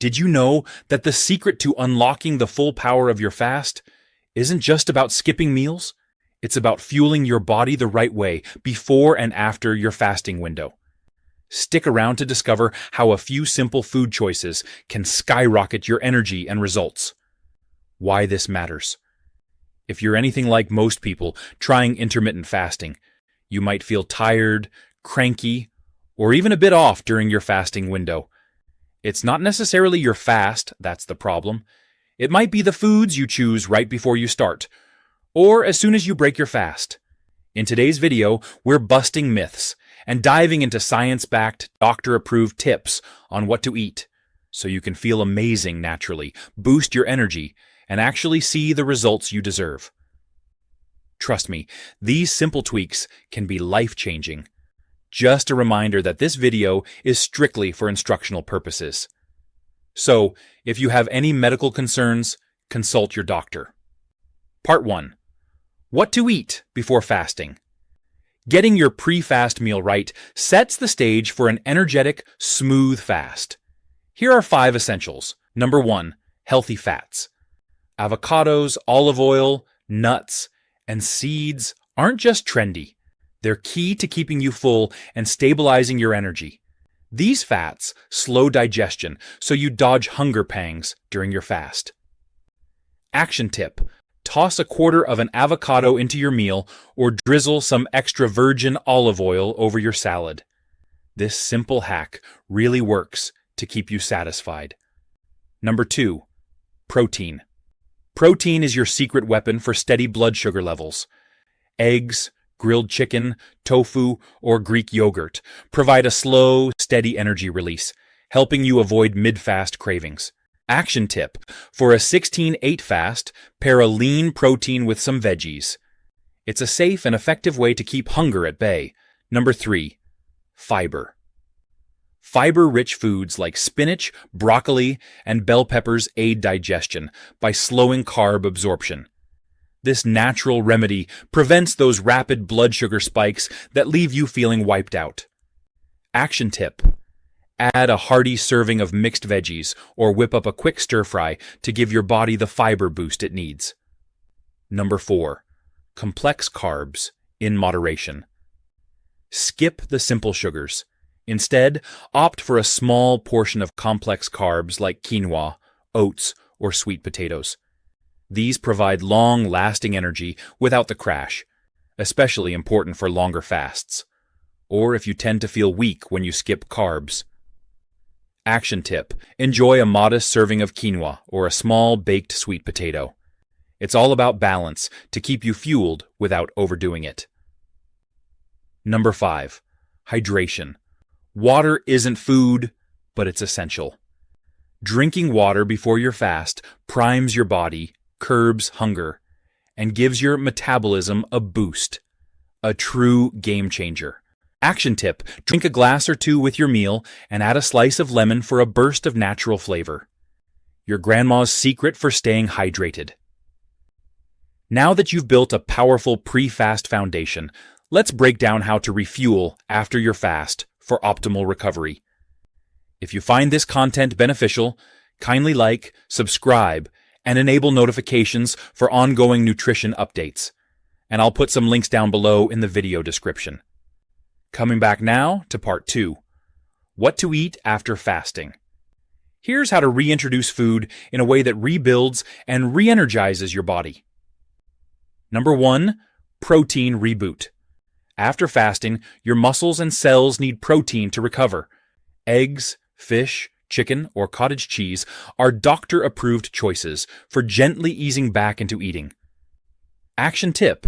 Did you know that the secret to unlocking the full power of your fast isn't just about skipping meals? It's about fueling your body the right way before and after your fasting window. Stick around to discover how a few simple food choices can skyrocket your energy and results. Why this matters. If you're anything like most people trying intermittent fasting, you might feel tired, cranky, or even a bit off during your fasting window. It's not necessarily your fast that's the problem. It might be the foods you choose right before you start, or as soon as you break your fast. In today's video, we're busting myths and diving into science-backed, doctor-approved tips on what to eat so you can feel amazing naturally, boost your energy, and actually see the results you deserve. Trust me, these simple tweaks can be life-changing. Just a reminder that this video is strictly for instructional purposes. So, if you have any medical concerns, consult your doctor. Part 1. What to eat before fasting. Getting your pre-fast meal right sets the stage for an energetic, smooth fast. Here are 5 essentials. Number 1. Healthy fats. Avocados, olive oil, nuts, and seeds aren't just trendy. They're key to keeping you full and stabilizing your energy. These fats slow digestion, so you dodge hunger pangs during your fast. Action tip: toss a quarter of an avocado into your meal or drizzle some extra virgin olive oil over your salad. This simple hack really works to keep you satisfied. Number 2. Protein. Protein is your secret weapon for steady blood sugar levels. Eggs, grilled chicken, tofu, or Greek yogurt provide a slow, steady energy release, helping you avoid mid-fast cravings. Action tip: for a 16-8 fast, pair a lean protein with some veggies. It's a safe and effective way to keep hunger at bay. Number 3. Fiber. Fiber-rich foods like spinach, broccoli, and bell peppers aid digestion by slowing carb absorption. This natural remedy prevents those rapid blood sugar spikes that leave you feeling wiped out. Action tip: add a hearty serving of mixed veggies or whip up a quick stir-fry to give your body the fiber boost it needs. Number 4. Complex carbs in moderation. Skip the simple sugars. Instead, opt for a small portion of complex carbs like quinoa, oats, or sweet potatoes. These provide long-lasting energy without the crash, especially important for longer fasts, or if you tend to feel weak when you skip carbs. Action tip: enjoy a modest serving of quinoa or a small baked sweet potato. It's all about balance to keep you fueled without overdoing it. Number 5. Hydration. Water isn't food, but it's essential. Drinking water before your fast primes your body, curbs hunger, and gives your metabolism a boost. A true game changer. Action tip: drink a glass or 2 with your meal and add a slice of lemon for a burst of natural flavor. Your grandma's secret for staying hydrated. Now that you've built a powerful pre-fast foundation, let's break down how to refuel after your fast for optimal recovery. If you find this content beneficial, kindly like, subscribe, and enable notifications for ongoing nutrition updates. And I'll put some links down below in the video description. Coming back now to part 2. What to eat after fasting. Here's how to reintroduce food in a way that rebuilds and re-energizes your body. Number 1. Protein reboot. After fasting, your muscles and cells need protein to recover. Eggs, fish, chicken, or cottage cheese are doctor-approved choices for gently easing back into eating. Action tip: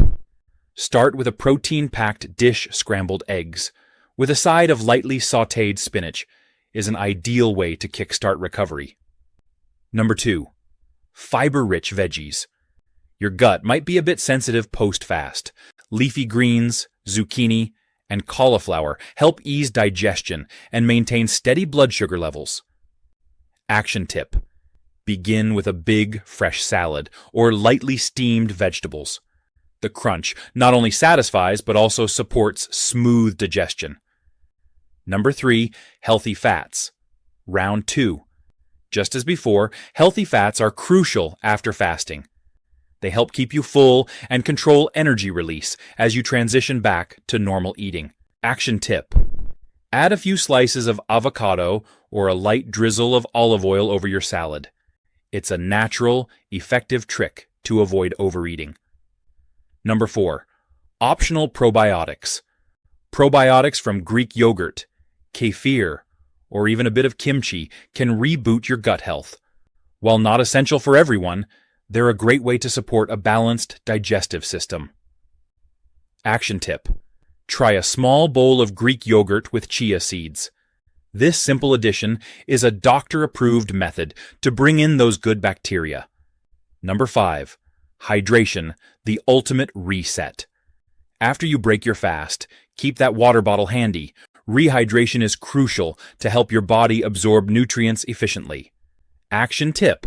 start with a protein-packed dish scrambled eggs, with a side of lightly sautéed spinach, is an ideal way to kickstart recovery. Number 2. Fiber-rich veggies. Your gut might be a bit sensitive post-fast. Leafy greens, zucchini, and cauliflower help ease digestion and maintain steady blood sugar levels. Action tip: begin with a big, fresh salad or lightly steamed vegetables. The crunch not only satisfies but also supports smooth digestion. Number 3. Healthy fats. Round 2. Just as before, healthy fats are crucial after fasting. They help keep you full and control energy release as you transition back to normal eating. Action tip: add a few slices of avocado or a light drizzle of olive oil over your salad. It's a natural, effective trick to avoid overeating. Number 4. Optional probiotics. Probiotics from Greek yogurt, kefir, or even a bit of kimchi can reboot your gut health. While not essential for everyone, they're a great way to support a balanced digestive system. Action tip: try a small bowl of Greek yogurt with chia seeds. This simple addition is a doctor-approved method to bring in those good bacteria. Number 5. Hydration, the ultimate reset. After you break your fast, keep that water bottle handy. Rehydration is crucial to help your body absorb nutrients efficiently. Action tip: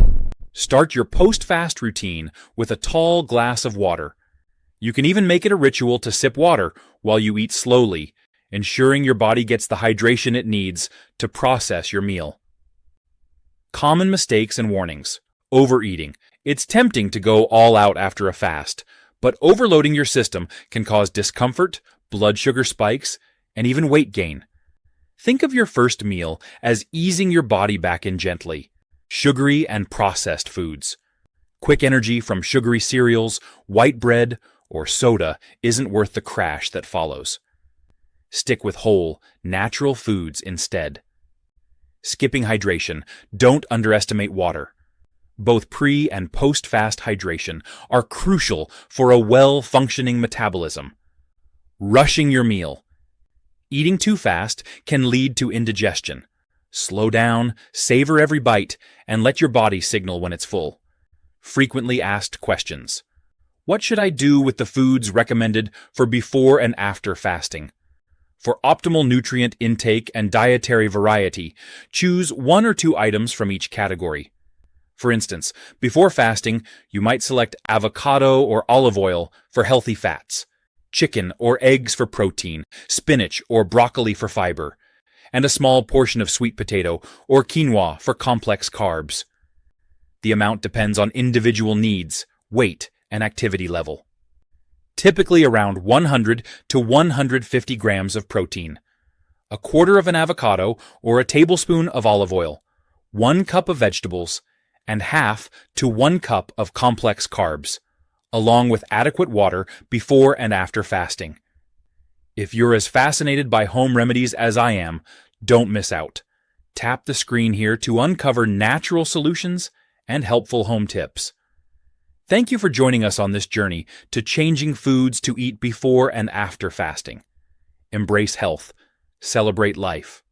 start your post-fast routine with a tall glass of water. You can even make it a ritual to sip water while you eat slowly, ensuring your body gets the hydration it needs to process your meal. Common mistakes and warnings. Overeating. It's tempting to go all out after a fast, but overloading your system can cause discomfort, blood sugar spikes, and even weight gain. Think of your first meal as easing your body back in gently. Sugary and processed foods. Quick energy from sugary cereals, white bread, or soda isn't worth the crash that follows. Stick with whole, natural foods instead. Skipping hydration. Don't underestimate water. Both pre- and post-fast hydration are crucial for a well-functioning metabolism. Rushing your meal. Eating too fast can lead to indigestion. Slow down, savor every bite, and let your body signal when it's full. Frequently asked questions. What should I do with the foods recommended for before and after fasting? For optimal nutrient intake and dietary variety, choose 1 or 2 items from each category. For instance, before fasting, you might select avocado or olive oil for healthy fats, chicken or eggs for protein, spinach or broccoli for fiber, and a small portion of sweet potato or quinoa for complex carbs. The amount depends on individual needs, weight, and activity level. Typically around 100 to 150 grams of protein, a quarter of an avocado or a tablespoon of olive oil, 1 cup of vegetables, and half to 1 cup of complex carbs, along with adequate water before and after fasting. If you're as fascinated by home remedies as I am, don't miss out. Tap the screen here to uncover natural solutions and helpful home tips. Thank you for joining us on this journey to changing foods to eat before and after fasting. Embrace health. Celebrate life.